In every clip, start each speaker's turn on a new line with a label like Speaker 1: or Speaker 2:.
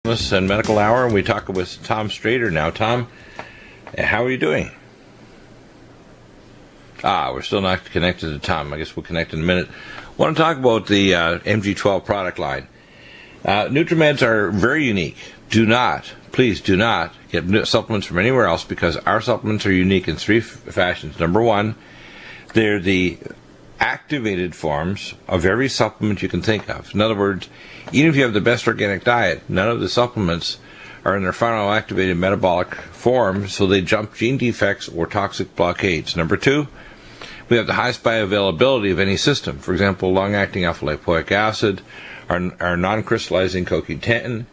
Speaker 1: And Medical Hour, and we talk with Tom Strader now. Tom, how are you doing? We're still not connected to Tom. I guess we'll connect in a minute. I want to talk about the MG12 product line. NutriMeds are very unique. Please do not get supplements from anywhere else, because our supplements are unique in three fashions. Number one, they're the activated forms of every supplement you can think of. In other words, even if you have the best organic diet, none of the supplements are in their final activated metabolic form, so they jump gene defects or toxic blockades. Number two, we have the highest bioavailability of any system. For example, long-acting alpha-lipoic acid, our non-crystallizing CoQ10.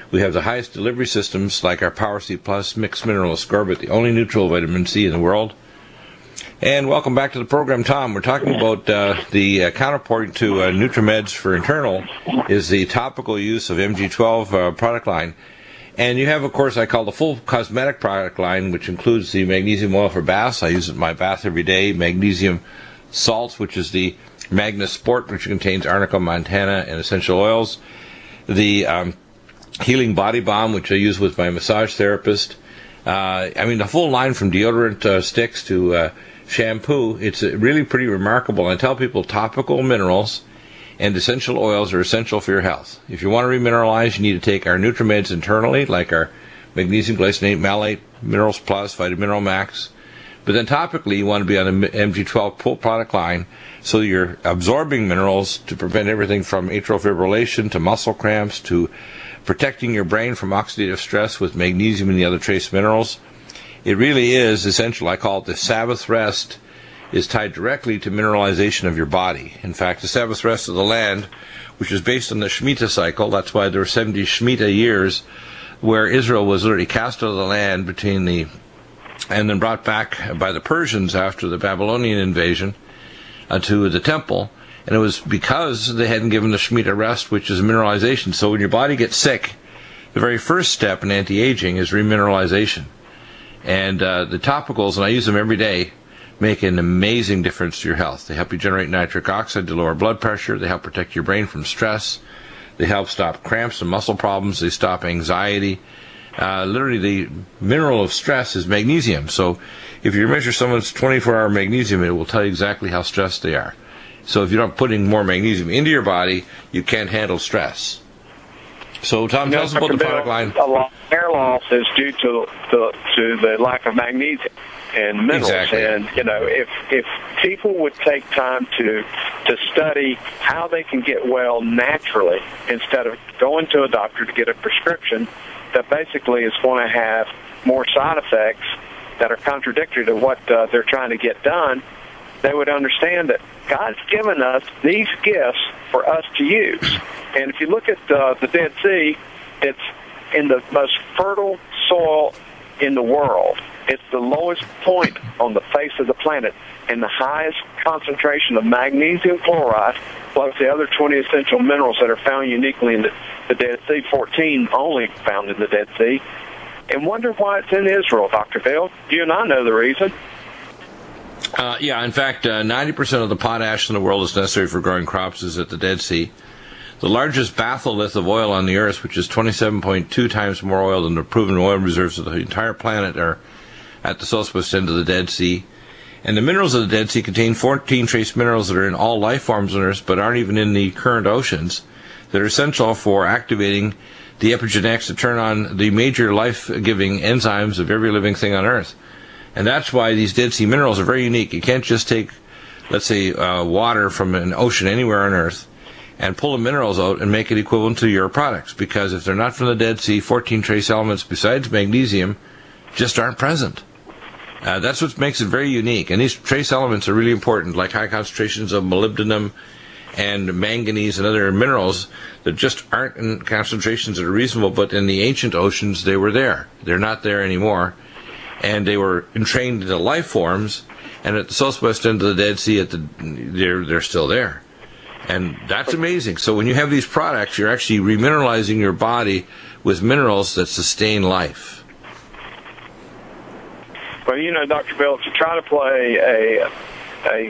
Speaker 1: We have the highest delivery systems, like our Power C Plus mixed mineral ascorbate, the only neutral vitamin C in the world. And welcome back to the program, Tom. We're talking about the counterpart to NutriMeds for internal is the topical use of MG12 product line. And you have, of course, I call the full cosmetic product line, which includes the magnesium oil for baths. I use it in my bath every day. Magnesium salts, which is the Magnus Sport, which contains arnica montana and essential oils. The healing body balm, which I use with my massage therapist. The full line from deodorant sticks to shampoo, it's really pretty remarkable. I tell people topical minerals and essential oils are essential for your health. If you want to remineralize, you need to take our NutriMeds internally, like our magnesium glycinate, malate, Minerals Plus, Vitamineral Max. But then topically, you want to be on the MG12 full product line, so you're absorbing minerals to prevent everything from atrial fibrillation to muscle cramps to protecting your brain from oxidative stress with magnesium and the other trace minerals. It really is essential. I call it the Sabbath rest is tied directly to mineralization of your body. In fact, the Sabbath rest of the land, which is based on the Shemitah cycle, that's why there were 70 Shemitah years where Israel was literally cast out of the land and then brought back by the Persians after the Babylonian invasion to the temple. And it was because they hadn't given the Shemitah rest, which is mineralization. So when your body gets sick, the very first step in anti-aging is remineralization. And the topicals, and I use them every day, make an amazing difference to your health. They help you generate nitric oxide to lower blood pressure. They help protect your brain from stress. They help stop cramps and muscle problems. They stop anxiety. Literally, the mineral of stress is magnesium. So if you measure someone's 24-hour magnesium, it will tell you exactly how stressed they are. So if you're not putting more magnesium into your body, you can't handle stress. So, Tom, tell us about the product line.
Speaker 2: A lot of hair loss is due to the lack of magnesium and minerals.
Speaker 1: Exactly.
Speaker 2: And, if people would take time to study how they can get well naturally instead of going to a doctor to get a prescription that basically is going to have more side effects that are contradictory to what they're trying to get done, they would understand that God's given us these gifts for us to use. And if you look at the Dead Sea, it's in the most fertile soil in the world. It's the lowest point on the face of the planet and the highest concentration of magnesium chloride, plus the other 20 essential minerals that are found uniquely in the Dead Sea, 14 only found in the Dead Sea. And wonder why it's in Israel, Dr. Bill. You and I know the reason.
Speaker 1: In fact, 90% of the potash in the world is necessary for growing crops is at the Dead Sea. The largest batholith of oil on the Earth, which is 27.2 times more oil than the proven oil reserves of the entire planet, are at the southwest end of the Dead Sea. And the minerals of the Dead Sea contain 14 trace minerals that are in all life forms on Earth, but aren't even in the current oceans, that are essential for activating the epigenetics to turn on the major life-giving enzymes of every living thing on Earth. And that's why these Dead Sea minerals are very unique. You can't just take, let's say, water from an ocean anywhere on Earth and pull the minerals out and make it equivalent to your products, because if they're not from the Dead Sea, 14 trace elements besides magnesium just aren't present. That's what makes it very unique. And these trace elements are really important, like high concentrations of molybdenum and manganese and other minerals that just aren't in concentrations that are reasonable, but in the ancient oceans they were there. They're not there anymore. And they were entrained into life forms, and at the southwest end of the Dead Sea, they're still there. And that's amazing. So when you have these products, you're actually remineralizing your body with minerals that sustain life.
Speaker 2: Well, Dr. Bill, if you try to play a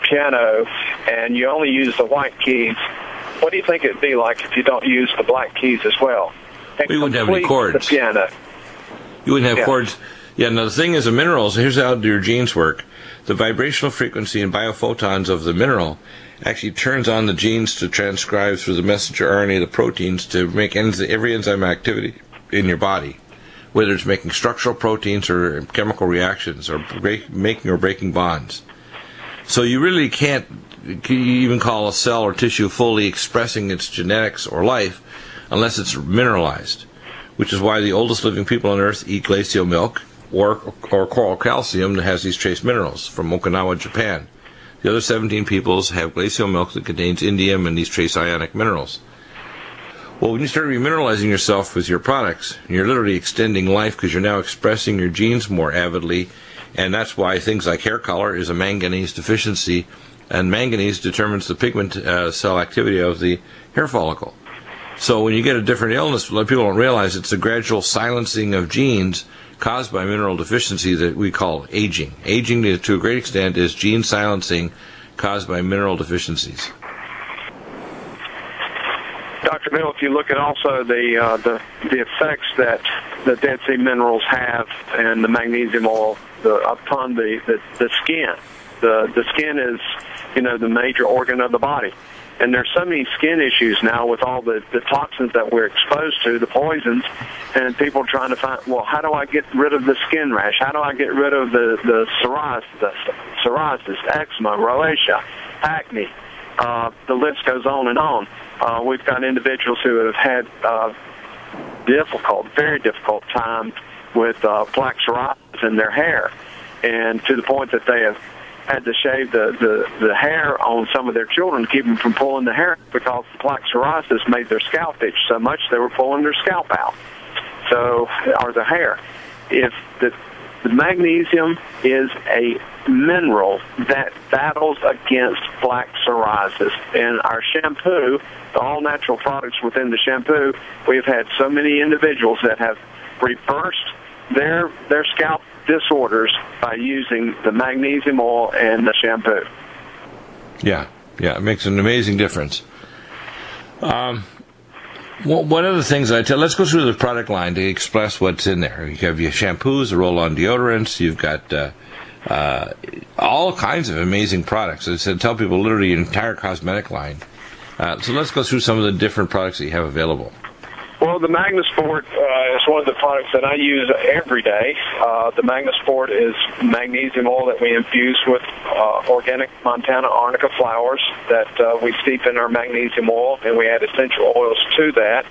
Speaker 2: piano and you only use the white keys, what do you think it'd be like if you don't use the black keys as well?
Speaker 1: You wouldn't have any cords.
Speaker 2: The piano.
Speaker 1: You wouldn't have cords. Yeah, now the thing is, the minerals, here's how your genes work. The vibrational frequency and biophotons of the mineral actually turns on the genes to transcribe through the messenger RNA, the proteins, to make every enzyme activity in your body, whether it's making structural proteins or chemical reactions or making or breaking bonds. So you really can't even call a cell or tissue fully expressing its genetics or life unless it's mineralized, which is why the oldest living people on Earth eat glacial milk or coral calcium that has these trace minerals from Okinawa, Japan. The other 17 peoples have glacial milk that contains indium and these trace ionic minerals. Well, when you start remineralizing yourself with your products, you're literally extending life because you're now expressing your genes more avidly, and that's why things like hair color is a manganese deficiency, and manganese determines the pigment cell activity of the hair follicle. So when you get a different illness, people don't realize it's a gradual silencing of genes caused by mineral deficiency that we call aging. Aging, to a great extent, is gene silencing caused by mineral deficiencies.
Speaker 2: Dr. Bill, if you look at also the effects that the Dead Sea minerals have and the magnesium oil upon the skin. The skin is, the major organ of the body. And there's so many skin issues now with all the toxins that we're exposed to, the poisons, and people trying to find, well, how do I get rid of the skin rash? How do I get rid of the psoriasis, eczema, rosacea, acne? The list goes on and on. We've got individuals who have had very difficult time with plaque psoriasis in their hair, and to the point that they have had to shave the hair on some of their children to keep them from pulling the hair because the plaque psoriasis made their scalp itch so much they were pulling their scalp out. Or the hair. If the magnesium is a mineral that battles against plaque psoriasis. And our shampoo, the all-natural products within the shampoo, we've had so many individuals that have reversed their scalp disorders by using the magnesium oil and the shampoo.
Speaker 1: Yeah, it makes an amazing difference. One of the things let's go through the product line to express what's in there. You have your shampoos, the roll-on deodorants, you've got all kinds of amazing products. I said, tell people literally your entire cosmetic line. So let's go through some of the different products that you have available.
Speaker 2: Well, the Magnasport is one of the products that I use every day. The Magnasport is magnesium oil that we infuse with organic Montana arnica flowers that we steep in our magnesium oil, and we add essential oils to that.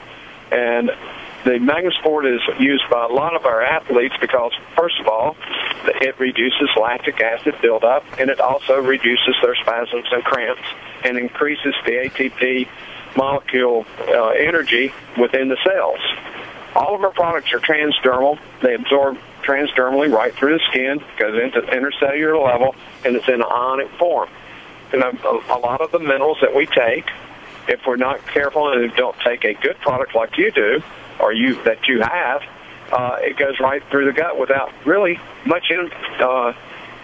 Speaker 2: And the Magnasport is used by a lot of our athletes because, first of all, it reduces lactic acid buildup, and it also reduces their spasms and cramps and increases the ATP molecule energy within the cells. All of our products are transdermal. They absorb transdermally right through the skin, goes into the intercellular level, and it's in an ionic form. And a lot of the minerals that we take, if we're not careful and don't take a good product like you do, or that you have, it goes right through the gut without really much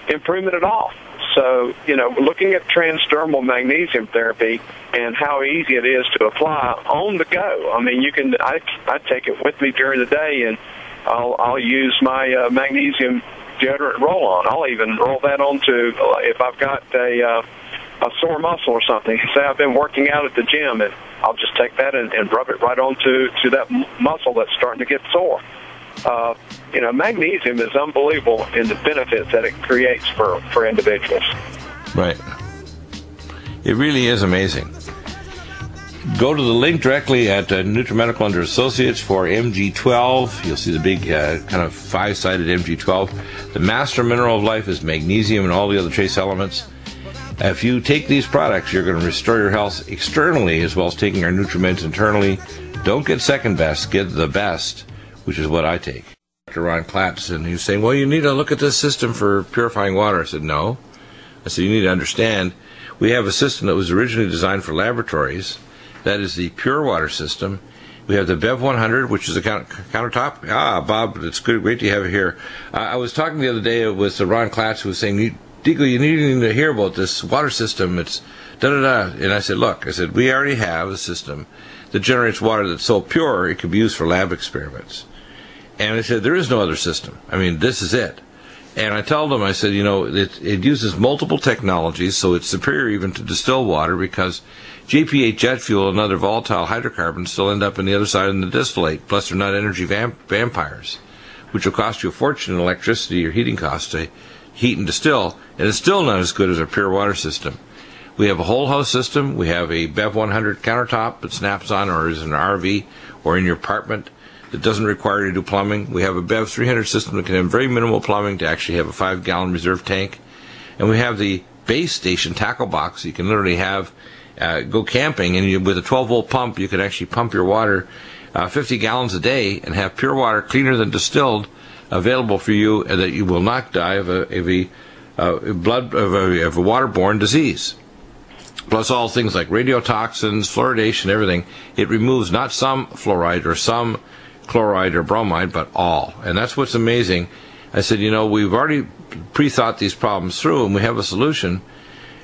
Speaker 2: improvement at all. So, looking at transdermal magnesium therapy and how easy it is to apply on the go. I mean, I take it with me during the day, and I'll use my magnesium deodorant roll-on. I'll even roll that onto, if I've got a sore muscle or something. Say I've been working out at the gym, and I'll just take that and rub it right onto that muscle that's starting to get sore. Magnesium is unbelievable in the benefits that it creates for individuals.
Speaker 1: Right. It really is amazing. Go to the link directly at Nutrimedical under Associates for MG12. You'll see the big kind of five-sided MG12. The master mineral of life is magnesium and all the other trace elements. If you take these products, you're going to restore your health externally as well as taking our NutriMeds internally. Don't get second best, get the best, which is what I take. Dr. Ron Klatz, and he was saying, well, you need to look at this system for purifying water. I said, no. I said, you need to understand, we have a system that was originally designed for laboratories. That is the pure water system. We have the Bev 100, which is a countertop. Bob, it's great to have you here. I was talking the other day with Ron Klatz, who was saying, DEAGLE, you need to hear about this water system. It's da-da-da. And I said, look, we already have a system that generates water that's so pure it could be used for lab experiments. And I said, there is no other system. I mean, this is it. And I told them, I said, it uses multiple technologies, so it's superior even to distilled water, because JP8 jet fuel and other volatile hydrocarbons still end up on the other side in the distillate, plus they're not energy vampires, which will cost you a fortune in electricity or heating costs to heat and distill, and it's still not as good as our pure water system. We have a whole house system. We have a BEV 100 countertop that snaps on or is in an RV or in your apartment that doesn't require you to do plumbing. We have a BEV 300 system that can have very minimal plumbing to actually have a 5-gallon reserve tank. And we have the base station tackle box. You can literally have go camping, and with a 12-volt pump, you can actually pump your water 50 gallons a day and have pure water, cleaner than distilled, available for you, and that you will not die of a waterborne disease. Plus all things like radiotoxins, fluoridation, everything. It removes not some fluoride or some chloride or bromide, but all. And that's what's amazing. I said, we've already pre-thought these problems through, and we have a solution.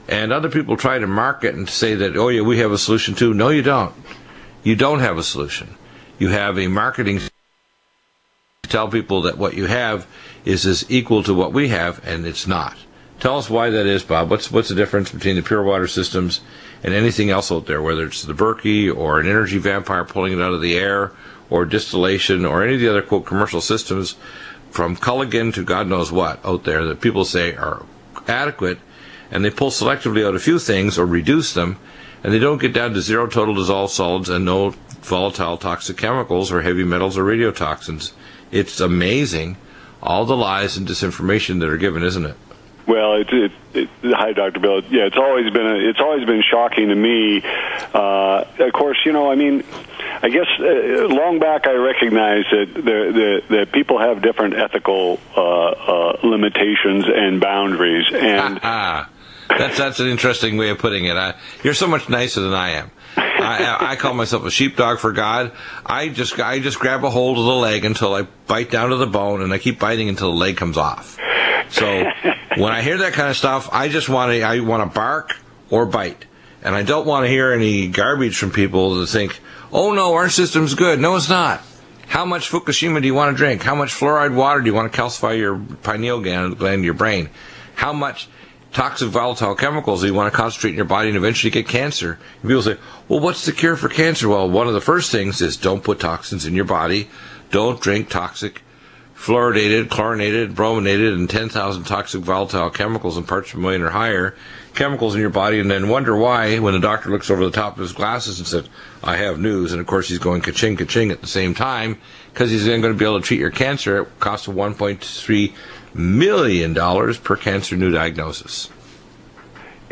Speaker 1: And other people try to market and say that, oh yeah, we have a solution too. No, you don't. You don't have a solution. You have a marketing to tell people that what you have is as equal to what we have, and it's not. Tell us why that is, Bob. What's the difference between the pure water systems and anything else out there, whether it's the Berkey or an energy vampire pulling it out of the air, or distillation, or any of the other, quote, commercial systems, from Culligan to God knows what out there that people say are adequate, and they pull selectively out a few things or reduce them, and they don't get down to zero total dissolved solids and no volatile toxic chemicals or heavy metals or radiotoxins. It's amazing, all the lies and disinformation that are given, isn't it?
Speaker 3: Well, hi, Dr. Bill. Yeah, it's always been shocking to me. Of course, I guess long back I recognized that people have different ethical limitations and boundaries, and
Speaker 1: that's an interesting way of putting it. You're so much nicer than I am. I call myself a sheepdog for God. I just grab a hold of the leg until I bite down to the bone, and I keep biting until the leg comes off. So when I hear that kind of stuff, I want to bark or bite. And I don't want to hear any garbage from people that think, oh no, our system's good. No, it's not. How much Fukushima do you want to drink? How much fluoride water do you want to calcify your pineal gland in your brain? How much toxic volatile chemicals do you want to concentrate in your body and eventually get cancer? And people say, well, what's the cure for cancer? Well, one of the first things is don't put toxins in your body. Don't drink toxic fluoridated, chlorinated, brominated, and 10,000 toxic volatile chemicals in parts per million or higher chemicals in your body, and then wonder why when the doctor looks over the top of his glasses and said, I have news, and of course he's going ka-ching, ka-ching at the same time, because he's then going to be able to treat your cancer at a cost of $1.3 million per cancer new diagnosis.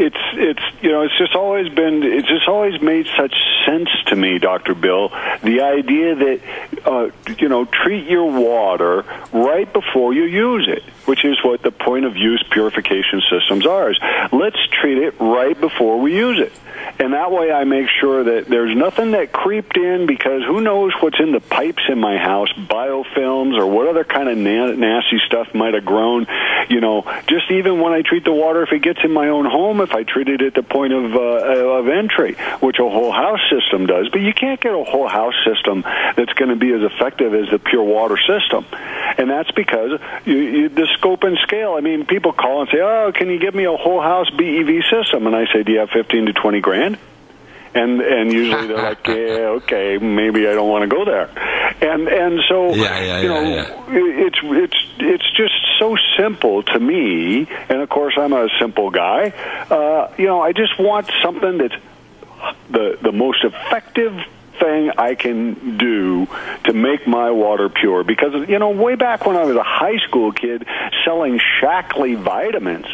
Speaker 3: It's just always made such sense to me, Dr. Bill, the idea that treat your water right before you use it, which is what the point of use purification systems are. Let's treat it right before we use it. And that way I make sure that there's nothing that creeped in, because who knows what's in the pipes in my house, biofilms or what other kind of nasty stuff might have grown. Just even when I treat the water, if it gets in my own home, if I treat it at the point of entry, which a whole house system does. But you can't get a whole house system that's going to be as effective as the pure water system. And that's because the scope and scale. I mean, people call and say, oh, can you give me a whole house BEV system? And I say, do you have 15 to 20 grand? And usually they're like, yeah, okay, maybe I don't want to go there. And so, it's just so simple to me. And of course, I'm a simple guy. I just want something that's the most effective thing I can do to make my water pure. Because, way back when I was a high school kid selling Shackley vitamins,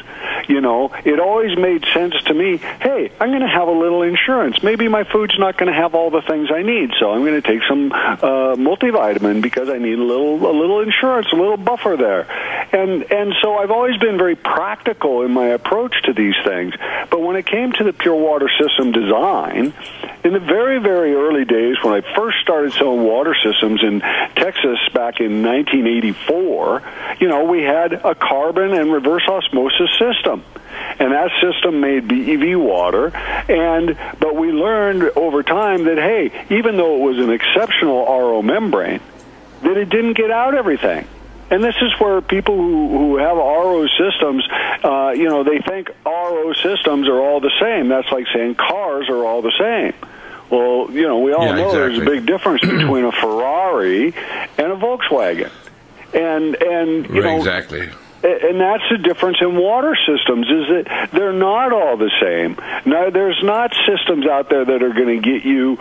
Speaker 3: it always made sense to me, hey, I'm going to have a little insurance. Maybe my food's not going to have all the things I need, so I'm going to take some multivitamin because I need a little insurance, a little buffer there. And so I've always been very practical in my approach to these things. But when it came to the pure water system design, in the very, very early days when I first started selling water systems in Texas back in 1984, we had a carbon and reverse osmosis system. And that system made BEV water, but we learned over time that, hey, even though it was an exceptional RO membrane, that it didn't get out everything. And this is where people who have RO systems, they think RO systems are all the same. That's like saying cars are all the same. Well, we all know exactly. There's a big difference between a Ferrari and a Volkswagen. And
Speaker 1: exactly.
Speaker 3: And that's the difference in water systems, is that they're not all the same. Now, there's not systems out there that are going to get you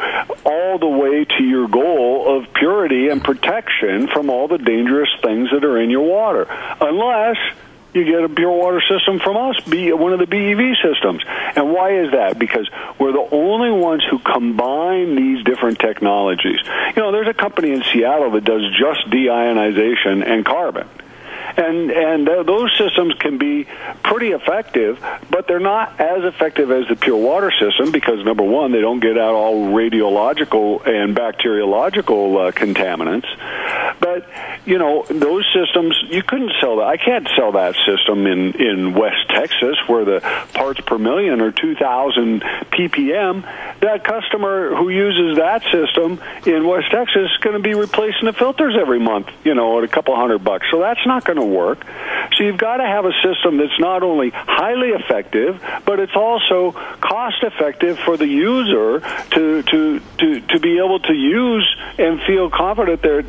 Speaker 3: all the way to your goal of purity and protection from all the dangerous things that are in your water, unless you get a pure water system from us, one of the BEV systems. And why is that? Because we're the only ones who combine these different technologies. There's a company in Seattle that does just deionization and carbon. And those systems can be pretty effective, but they're not as effective as the pure water system because, number one, they don't get out all radiological and bacteriological contaminants. But, those systems, you couldn't sell that. I can't sell that system in West Texas where the parts per million are 2,000 ppm. That customer who uses that system in West Texas is going to be replacing the filters every month, at a couple $100. So that's not going to work. So you've got to have a system that's not only highly effective, but it's also cost effective for the user to be able to use and feel confident that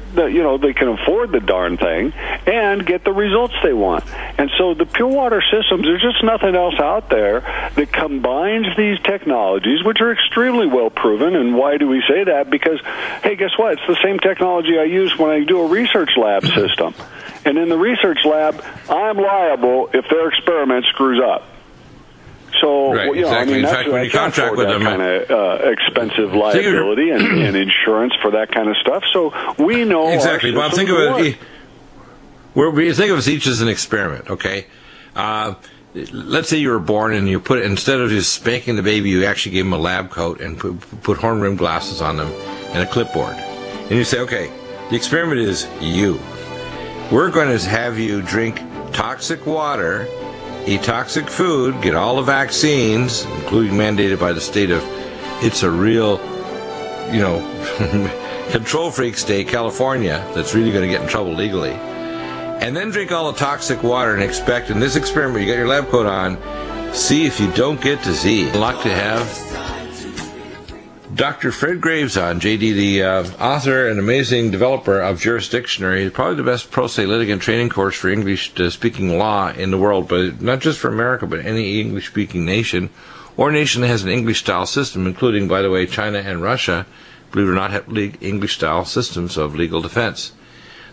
Speaker 3: they can afford the darn thing and get the results they want. And so the pure water systems, there's just nothing else out there that combines these technologies, which are extremely well proven. And why do we say that? Because, hey, guess what? It's the same technology I use when I do a research lab system. And in the research lab, I'm liable if their experiment screws up. So,
Speaker 1: right, exactly. In fact, when you contract with them,
Speaker 3: kind of expensive liability and insurance for that kind of stuff. So we know
Speaker 1: exactly. Bob, think of it. Think of us each as an experiment. Okay. Let's say you were born and you instead of just spanking the baby, you actually gave him a lab coat and put horn-rimmed glasses on them and a clipboard. And you say, okay, the experiment is you. We're going to have you drink toxic water, eat toxic food, get all the vaccines, including mandated by the state of, it's a real, control freak state, California, that's really going to get in trouble legally. And then drink all the toxic water and expect, in this experiment, you got your lab coat on, see if you don't get disease. Luck to have Dr. Fred Graves on, JD, the author and amazing developer of JURISDICTIONARY, probably the best pro se litigant training course for English-speaking law in the world, but not just for America, but any English-speaking nation, or nation that has an English-style system, including, by the way, China and Russia, believe it or not, have English-style systems of legal defense.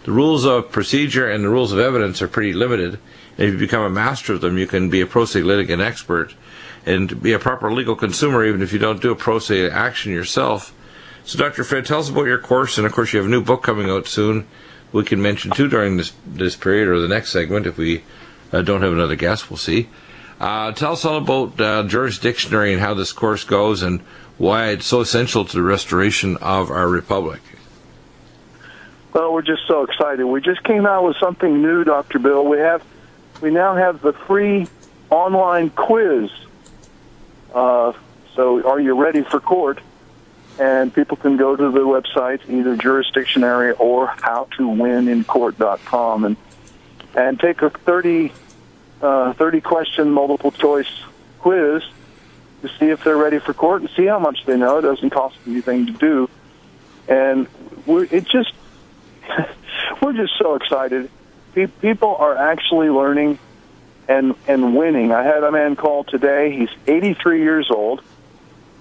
Speaker 1: The rules of procedure and the rules of evidence are pretty limited. And if you become a master of them, you can be a pro se litigant expert and be a proper legal consumer, even if you don't do a pro se action yourself. So, Dr. Fred, tell us about your course, and of course you have a new book coming out soon we can mention too during this period or the next segment if we don't have another guest. We'll see. Tell us all about JURISDICTIONARY and how this course goes and why it's so essential to the restoration of our republic.
Speaker 4: Well, we're just so excited. We just came out with something new, Dr. Bill. We now have the free online quiz. So are you ready for court? And people can go to the website, either JURISDICTIONARY or howtowinincourt.com, and take a 30-question multiple-choice quiz to see if they're ready for court and see how much they know. It doesn't cost anything to do. And we're just so excited. People are actually learning and winning. I had a man call today. He's 83 years old,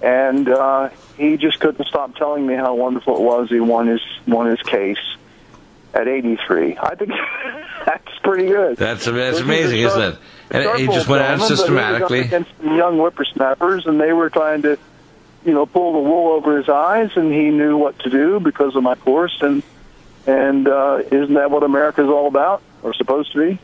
Speaker 4: and he just couldn't stop telling me how wonderful it was he won his case at 83. I think that's pretty good.
Speaker 1: That's amazing, isn't it? And he just went out systematically.
Speaker 4: He was up against some young whippersnappers, and they were trying to, pull the wool over his eyes, and he knew what to do because of my course. And isn't that what America's all about, or supposed to be?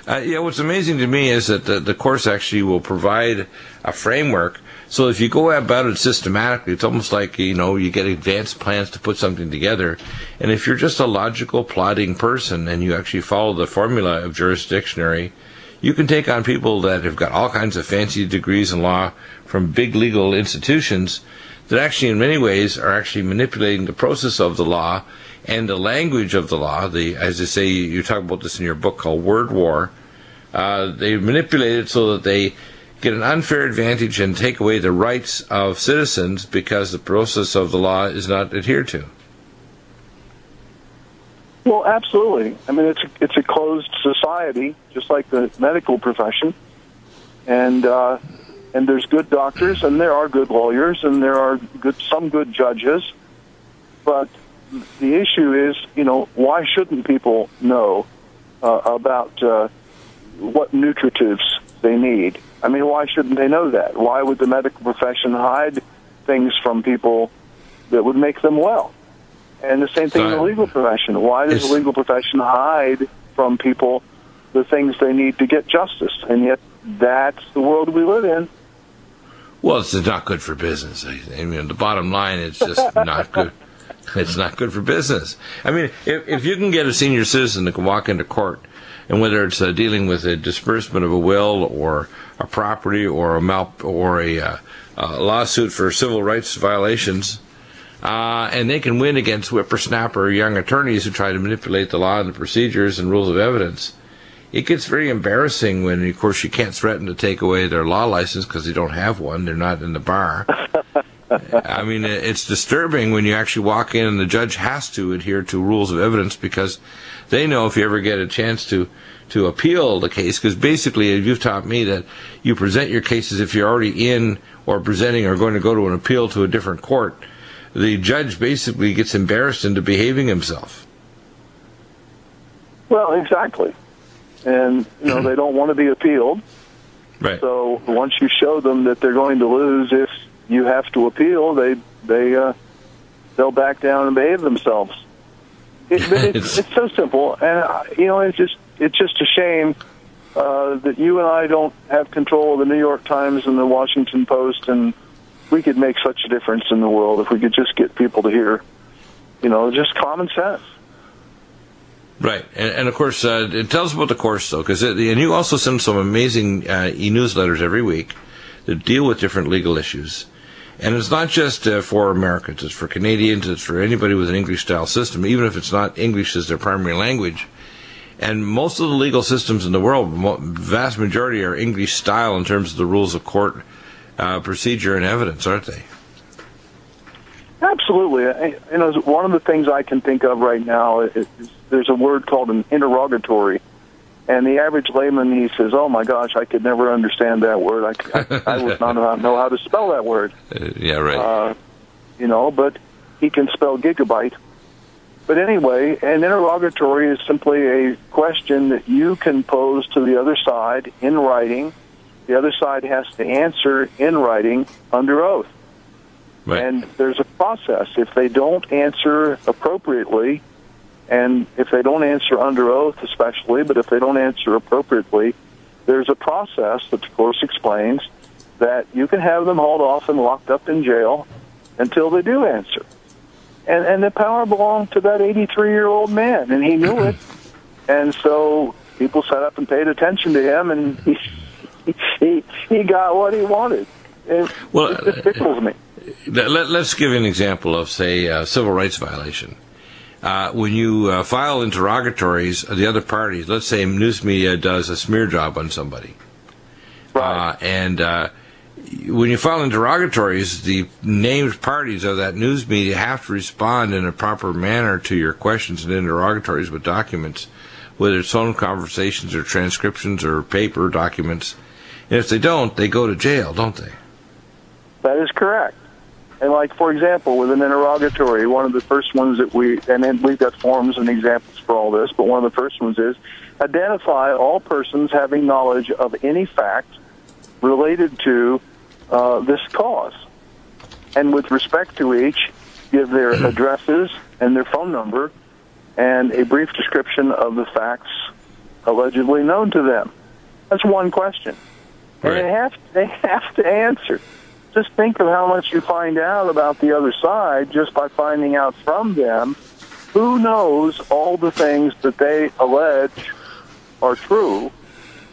Speaker 1: Yeah, what's amazing to me is that the course actually will provide a framework. So if you go about it systematically, it's almost like, you get advanced plans to put something together. And if you're just a logical, plodding person and you actually follow the formula of jurisdictionary, you can take on people that have got all kinds of fancy degrees in law from big legal institutions that actually in many ways are actually manipulating the process of the law and the language of the law. As I say, you talk about this in your book called Word War. They manipulate it so that they get an unfair advantage and take away the rights of citizens because the process of the law is not adhered to.
Speaker 4: Well, absolutely. I mean, it's a closed society, just like the medical profession, and there's good doctors, and there are good lawyers, and there are some good judges, but the issue is, why shouldn't people know about what nutritives they need? I mean, why shouldn't they know that? Why would the medical profession hide things from people that would make them well? And the same thing in the legal profession. Why does the legal profession hide from people the things they need to get justice? And yet, that's the world we live in.
Speaker 1: Well, it's not good for business. I mean, the bottom line, it's just not good. It's not good for business. I mean, if you can get a senior citizen that can walk into court, and whether it's dealing with a disbursement of a will or a property or a lawsuit for civil rights violations, and they can win against whippersnapper young attorneys who try to manipulate the law and the procedures and rules of evidence, it gets very embarrassing when, of course, you can't threaten to take away their law license because they don't have one. They're not in the bar. I mean, it's disturbing when you actually walk in and the judge has to adhere to rules of evidence because they know if you ever get a chance to appeal the case, because basically you've taught me that you present your cases if you're already in or presenting or going to go to an appeal to a different court. The judge basically gets embarrassed into behaving himself.
Speaker 4: Well, exactly. And, they don't want to be appealed.
Speaker 1: Right.
Speaker 4: So once you show them that they're going to lose if you have to appeal, they'll back down and behave themselves. It's so simple, and it's just a shame that you and I don't have control of the New York Times and the Washington Post, and we could make such a difference in the world if we could just get people to hear, just common sense.
Speaker 1: Right, and of course, tell us about the course, though, and you also send some amazing e-newsletters every week that deal with different legal issues. And it's not just for Americans, it's for Canadians, it's for anybody with an English-style system, even if it's not English as their primary language. And most of the legal systems in the world, vast majority are English-style in terms of the rules of court, procedure, and evidence, aren't they?
Speaker 4: Absolutely. One of the things I can think of right now is there's a word called an interrogatory. And the average layman, he says, "Oh my gosh, I could never understand that word. I would not know how to spell that word."
Speaker 1: Yeah, right.
Speaker 4: But he can spell gigabyte. But anyway, an interrogatory is simply a question that you can pose to the other side in writing. The other side has to answer in writing under oath.
Speaker 1: Right.
Speaker 4: And there's a process. If they don't answer appropriately, and if they don't answer under oath especially, but if they don't answer appropriately, there's a process that the course explains that you can have them hauled off and locked up in jail until they do answer. And the power belonged to that 83-year-old man, and he knew it. And so people sat up and paid attention to him, and he got what he wanted. It just tickles me.
Speaker 1: Let's give an example of, say, a civil rights violation. When you file interrogatories of the other parties, let's say news media does a smear job on somebody.
Speaker 4: Right.
Speaker 1: When you file interrogatories, the named parties of that news media have to respond in a proper manner to your questions and interrogatories with documents, whether it's phone conversations or transcriptions or paper documents. And if they don't, they go to jail, don't they?
Speaker 4: That is correct. And like, for example, with an interrogatory, one of the first ones that and we've got forms and examples for all this, but one of the first ones is, identify all persons having knowledge of any fact related to this cause. And with respect to each, give their addresses and their phone number and a brief description of the facts allegedly known to them? That's one question.
Speaker 1: Right.
Speaker 4: And they have to answer. Just think of how much you find out about the other side just by finding out from them. Who knows all the things that they allege are true,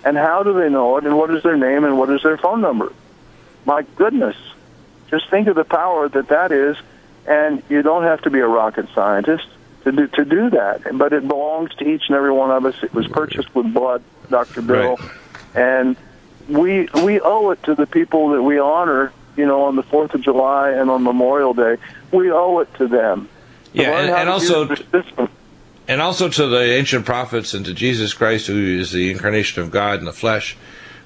Speaker 4: and how do they know it, and what is their name, and what is their phone number? My goodness. Just think of the power that is, and you don't have to be a rocket scientist to do that. But it belongs to each and every one of us. It was purchased with blood, Dr. Bill,
Speaker 1: right.
Speaker 4: And we owe it to the people that we honor, on the 4th of July and on Memorial Day. We owe it to them.
Speaker 1: Yeah, and also to the ancient prophets and to Jesus Christ, who is the incarnation of God in the flesh,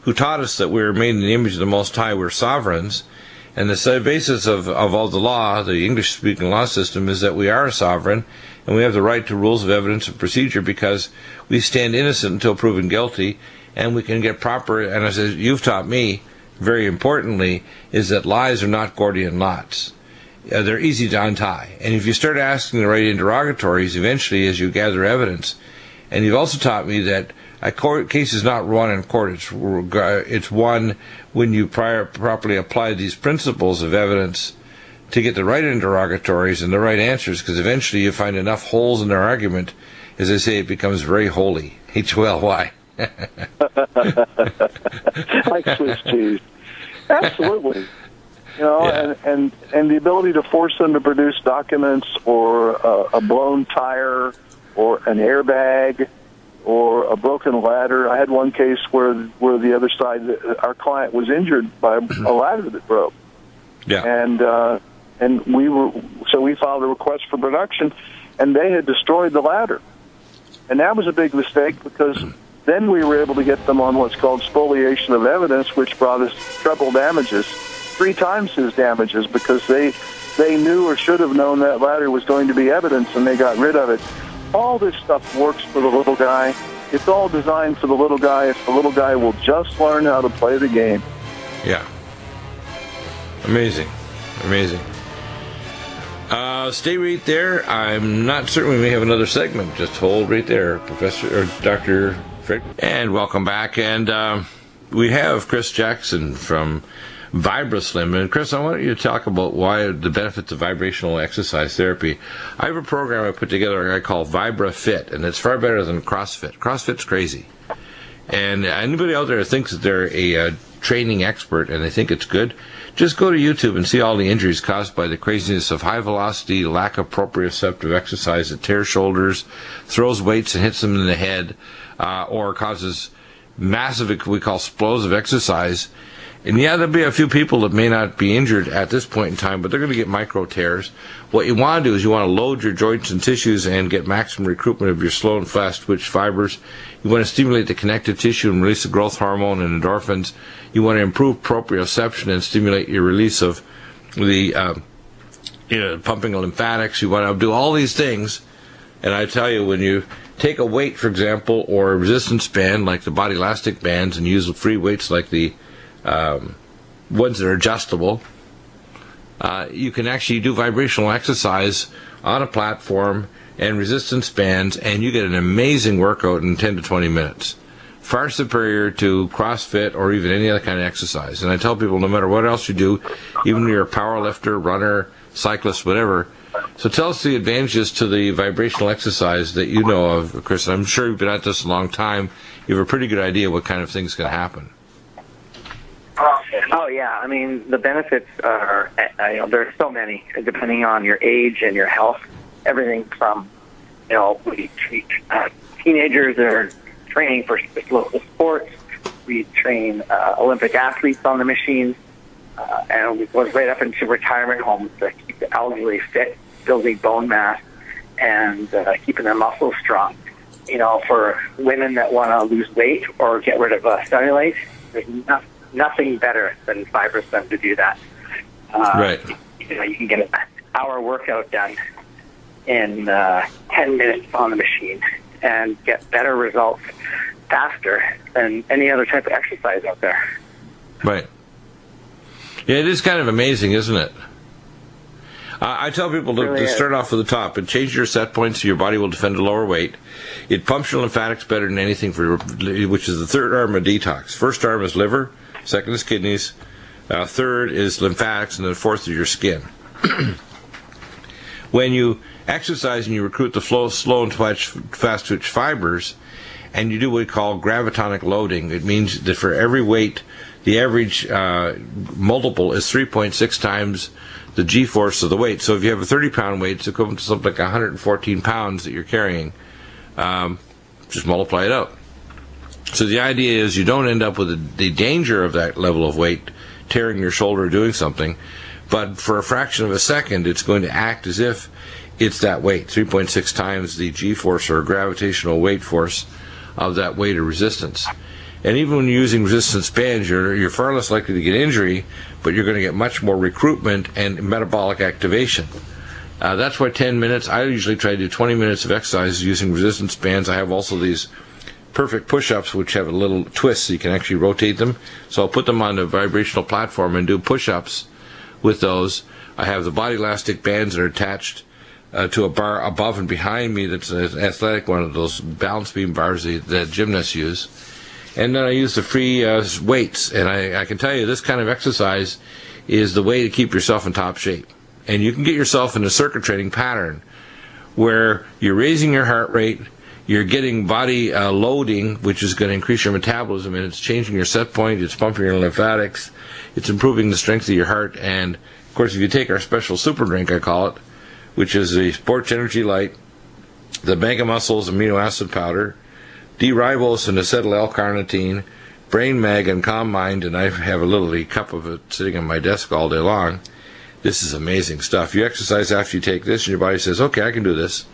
Speaker 1: who taught us that we were made in the image of the Most High, we're sovereigns. And the basis of all the law, the English-speaking law system, is that we are a sovereign, and we have the right to rules of evidence and procedure because we stand innocent until proven guilty, and we can get proper, and as you've taught me, very importantly, is that lies are not Gordian knots. They're easy to untie. And if you start asking the right interrogatories, eventually, as you gather evidence, and you've also taught me that a court case is not won in court. It's won when you properly apply these principles of evidence to get the right interrogatories and the right answers, because eventually you find enough holes in their argument, as I say, it becomes very holy. H-O-L-Y.
Speaker 4: Like Swiss cheese. Absolutely.
Speaker 1: Yeah.
Speaker 4: And the ability to force them to produce documents or a blown tire or an airbag or a broken ladder. I had one case where the other side, our client was injured by a ladder that broke.
Speaker 1: Yeah.
Speaker 4: And we filed a request for production, and they had destroyed the ladder. And that was a big mistake because then we were able to get them on what's called spoliation of evidence, which brought us treble damages, 3 times his damages, because they knew or should have known that ladder was going to be evidence, and they got rid of it. All this stuff works for the little guy. It's all designed for the little guy if the little guy will just learn how to play the game.
Speaker 1: Yeah. Amazing. Amazing. Stay right there. I'm not certain we may have another segment. Just hold right there, Professor or Dr. Fred. And welcome back. And we have Chris Jackson from VIBRASLIM. And Chris, I want you to talk about why the benefits of vibrational exercise therapy. I have a program I put together I call VIBRAFIT, and it's far better than CrossFit. CrossFit's crazy. And anybody out there who thinks that they're a training expert and they think it's good, just go to YouTube and see all the injuries caused by the craziness of high velocity, lack of proprioceptive exercise that tears shoulders, throws weights and hits them in the head, or causes massive, we call explosive exercise. And yeah, there'll be a few people that may not be injured at this point in time, but they're going to get micro tears. What you want to do is you want to load your joints and tissues and get maximum recruitment of your slow and fast twitch fibers. You want to stimulate the connective tissue and release the growth hormone and endorphins. You want to improve proprioception and stimulate your release of the pumping of lymphatics. You want to do all these things. And I tell you, when you take a weight, for example, or a resistance band like the body elastic bands, and use free weights like the ones that are adjustable, you can actually do vibrational exercise on a platform and resistance bands, and you get an amazing workout in 10 to 20 minutes. Far superior to CrossFit or even any other kind of exercise. And I tell people, no matter what else you do, even if you're a power lifter, runner, cyclist, whatever. So tell us the advantages to the vibrational exercise that you know of, Chris. I'm sure you've been at this a long time. You have a pretty good idea what kind of things can happen.
Speaker 5: Oh, yeah. I mean, the benefits are, there's so many, depending on your age and your health. Everything from, we treat teenagers that are training for local sports. We train Olympic athletes on the machines. And we go right up into retirement homes to keep the elderly fit, building bone mass, and keeping their muscles strong. For women that want to lose weight or get rid of cellulite, there's nothing better than VIBRASLIM to do that.
Speaker 1: Right.
Speaker 5: You can get an hour workout done in 10 minutes on the machine and get better results faster than any other type of exercise out there.
Speaker 1: Right. Yeah, it is kind of amazing, isn't it? I tell people to start off with the top and change your set points so your body will defend a lower weight. It pumps your lymphatics better than anything, which is the third arm of detox. First arm is liver, second is kidneys, third is lymphatics, and then fourth is your skin. When you exercise and you recruit the slow and fast twitch fibers, and you do what we call gravitonic loading, it means that for every weight, the average multiple is 3.6 times the G-force of the weight. So if you have a 30-pound weight, it's equivalent to something like 114 pounds that you're carrying. Just multiply it out. So the idea is you don't end up with the danger of that level of weight tearing your shoulder or doing something, but for a fraction of a second, it's going to act as if it's that weight, 3.6 times the G-force or gravitational weight force of that weight of resistance. And even when you're using resistance bands, you're far less likely to get injury, but you're going to get much more recruitment and metabolic activation. That's why 10 minutes, I usually try to do 20 minutes of exercise using resistance bands. I have also these perfect push-ups, which have a little twist so you can actually rotate them. So I'll put them on a vibrational platform and do push-ups with those. I have the body elastic bands that are attached to a bar above and behind me that's an athletic one of those balance beam bars that gymnasts use. And then I use the free weights. And I can tell you this kind of exercise is the way to keep yourself in top shape. And you can get yourself in a circuit training pattern where you're raising your heart rate, you're getting body loading, which is going to increase your metabolism, and it's changing your set point, it's pumping your lymphatics, it's improving the strength of your heart. And, of course, if you take our special super drink, I call it, which is the Sports Energy Light, the Mega Muscles amino acid powder, D-ribose and acetyl L-carnitine, Brain Mag and Calm Mind, and I have a little cup of it sitting on my desk all day long. This is amazing stuff. You exercise after you take this, and your body says, okay, I can do this.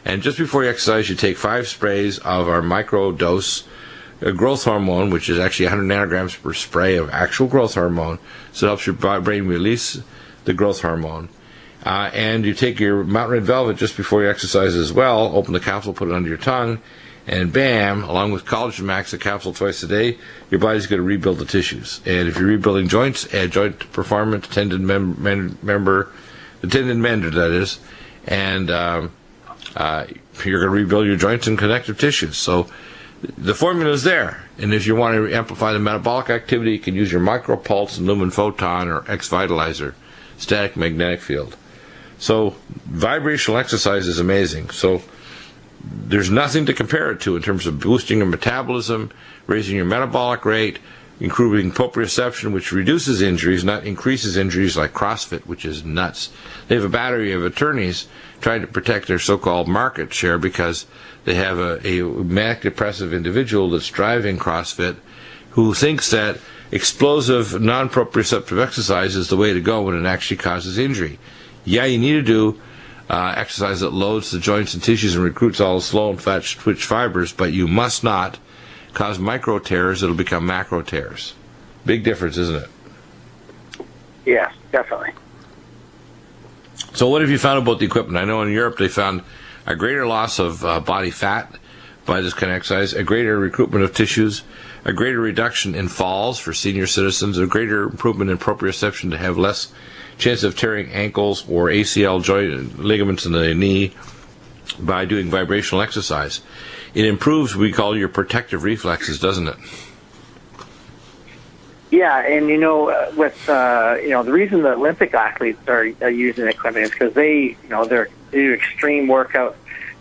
Speaker 1: And just before you exercise, you take 5 sprays of our micro-dose growth hormone, which is actually 100 nanograms per spray of actual growth hormone, so it helps your brain release the growth hormone. And you take your Mountain Red Velvet just before you exercise as well, open the capsule, put it under your tongue, and bam, along with Collagen Max, a capsule twice a day, your body's going to rebuild the tissues. And if you're rebuilding joints, add joint performance, tendon member, the tendon mender, that is, and you're going to rebuild your joints and connective tissues. So the formula is there. And if you want to amplify the metabolic activity, you can use your micropulse and lumen photon or X-Vitalizer, static magnetic field. So vibrational exercise is amazing. So there's nothing to compare it to in terms of boosting your metabolism, raising your metabolic rate, improving proprioception, which reduces injuries, not increases injuries like CrossFit, which is nuts. They have a battery of attorneys trying to protect their so-called market share because they have a manic depressive individual that's driving CrossFit who thinks that explosive non-proprioceptive exercise is the way to go when it actually causes injury. Yeah, you need to do exercise that loads the joints and tissues and recruits all the slow and fast twitch fibers, but you must not cause micro tears that'll become macro tears. Big difference, isn't it?
Speaker 5: Yes, definitely.
Speaker 1: So what have you found about the equipment? I know in Europe they found a greater loss of body fat by this kind of exercise, a greater recruitment of tissues, a greater reduction in falls for senior citizens, a greater improvement in proprioception to have less chance of tearing ankles or ACL joint ligaments in the knee by doing vibrational exercise. It improves what we call your protective reflexes, doesn't it?
Speaker 5: Yeah, and with the reason the Olympic athletes are using equipment is because they do extreme workouts.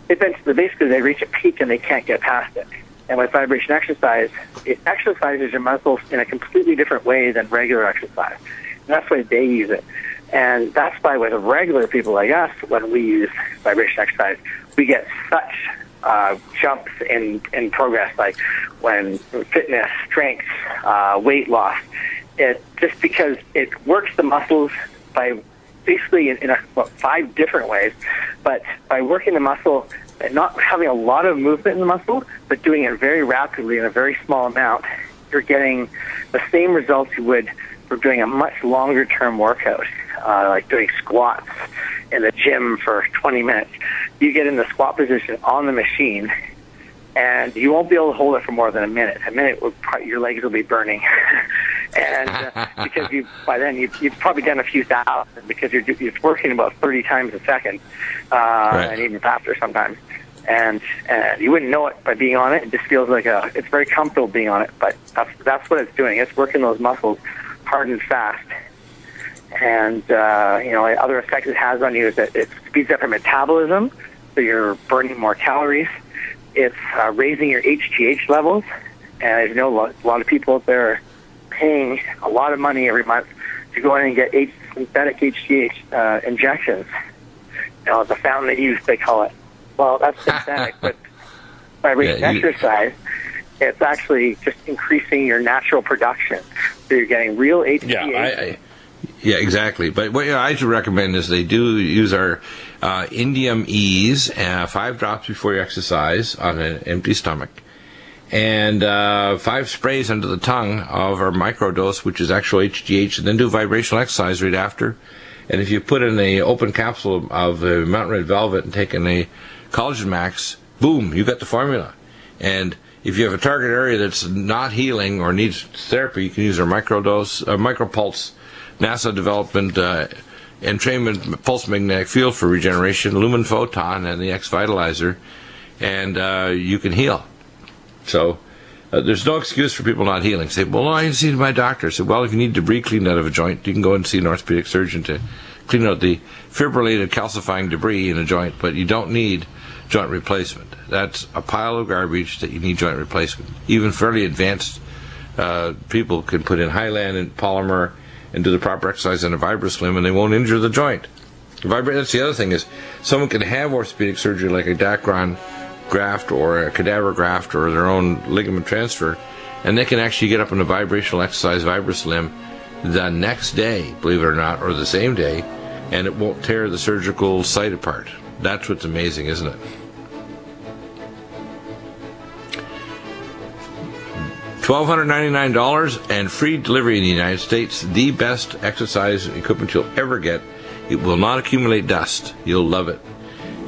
Speaker 5: Basically they reach a peak and they can't get past it. And with vibration exercise, it exercises your muscles in a completely different way than regular exercise. And that's why they use it. And that's why with regular people like us, when we use vibration exercise, we get such jumps in progress, like when fitness, strength, weight loss. It just because it works the muscles by basically in 5 different ways, but by working the muscle and not having a lot of movement in the muscle, but doing it very rapidly in a very small amount, you're getting the same results you would for doing a much longer term workout, like doing squats in the gym for 20 minutes. You get in the squat position on the machine, and you won't be able to hold it for more than a minute. A minute, your legs will be burning. And because by then you've probably done a few thousand, because you're working about 30 times a second, and even faster sometimes. And you wouldn't know it by being on it. It just feels like it's very comfortable being on it. But that's what it's doing. It's working those muscles hard and fast. And other effect it has on you is that it speeds up your metabolism, so you're burning more calories. It's raising your HGH levels. And I know a lot of people out there are paying a lot of money every month to go in and get synthetic HGH injections. The fountain youth, they call it. Well, that's synthetic, but vibration exercise, it's actually just increasing your natural production. So you're getting real HGH.
Speaker 1: Yeah, exactly. But what I should recommend is they do use our Indium Ease, 5 drops before you exercise on an empty stomach, and 5 sprays under the tongue of our microdose, which is actual HGH, and then do vibrational exercise right after. And if you put in an open capsule of Mountain Red Velvet and take in a Collagen Max, boom, you got the formula. And if you have a target area that's not healing or needs therapy, you can use our micropulse NASA development entrainment pulse magnetic field for regeneration, lumen photon, and the X Vitalizer, and you can heal. So there's no excuse for people not healing. Say, well, I see my doctor. Say, well, if you need debris cleaned out of a joint, you can go and see an orthopedic surgeon to clean out the fibrillated calcifying debris in a joint, but you don't need joint replacement. That's a pile of garbage that you need joint replacement. Even fairly advanced people can put in Highland and polymer and do the proper exercise on a VibraSlim, and they won't injure the joint. That's the other thing, is someone can have orthopedic surgery like a Dacron graft or a cadaver graft or their own ligament transfer, and they can actually get up in a vibrational exercise VibraSlim the next day, believe it or not, or the same day, and it won't tear the surgical site apart. That's what's amazing, isn't it? $1,299 and free delivery in the United States. The best exercise equipment you'll ever get. It will not accumulate dust. You'll love it.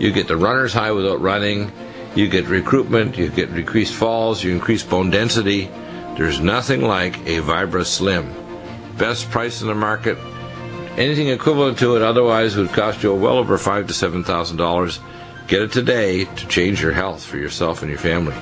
Speaker 1: You get the runner's high without running. You get recruitment. You get decreased falls. You increase bone density. There's nothing like a VibraSlim. Best price in the market. Anything equivalent to it otherwise would cost you well over $5,000 to $7,000. Get it today to change your health for yourself and your family.